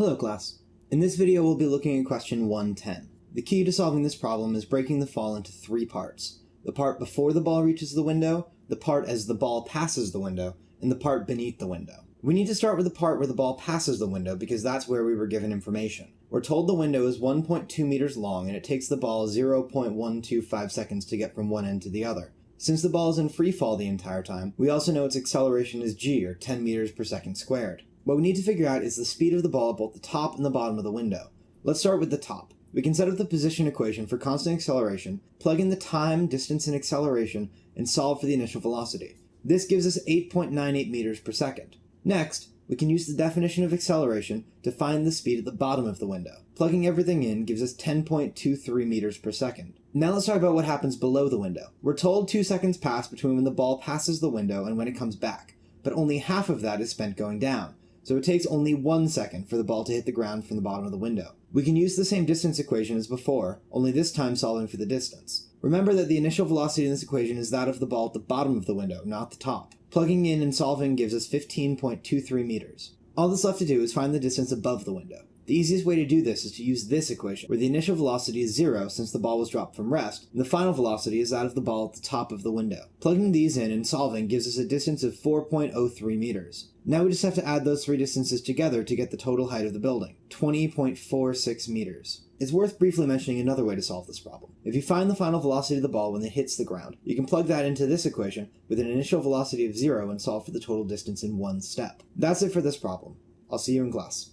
Hello class. In this video we'll be looking at question 110. The key to solving this problem is breaking the fall into three parts. The part before the ball reaches the window, the part as the ball passes the window, and the part beneath the window. We need to start with the part where the ball passes the window because that's where we were given information. We're told the window is 1.2 meters long and it takes the ball 0.125 seconds to get from one end to the other. Since the ball is in free fall the entire time, we also know its acceleration is g, or 10 meters per second squared. What we need to figure out is the speed of the ball at both the top and the bottom of the window. Let's start with the top. We can set up the position equation for constant acceleration, plug in the time, distance, and acceleration, and solve for the initial velocity. This gives us 8.98 meters per second. Next, we can use the definition of acceleration to find the speed at the bottom of the window. Plugging everything in gives us 10.23 meters per second. Now let's talk about what happens below the window. We're told 2 seconds pass between when the ball passes the window and when it comes back, but only half of that is spent going down, so it takes only 1 second for the ball to hit the ground from the bottom of the window. We can use the same distance equation as before, only this time solving for the distance. Remember that the initial velocity in this equation is that of the ball at the bottom of the window, not the top. Plugging in and solving gives us 15.23 meters. All that's left to do is find the distance above the window. The easiest way to do this is to use this equation, where the initial velocity is 0 since the ball was dropped from rest, and the final velocity is that of the ball at the top of the window. Plugging these in and solving gives us a distance of 4.03 meters. Now we just have to add those three distances together to get the total height of the building, 20.46 meters. It's worth briefly mentioning another way to solve this problem. If you find the final velocity of the ball when it hits the ground, you can plug that into this equation with an initial velocity of 0 and solve for the total distance in one step. That's it for this problem. I'll see you in class.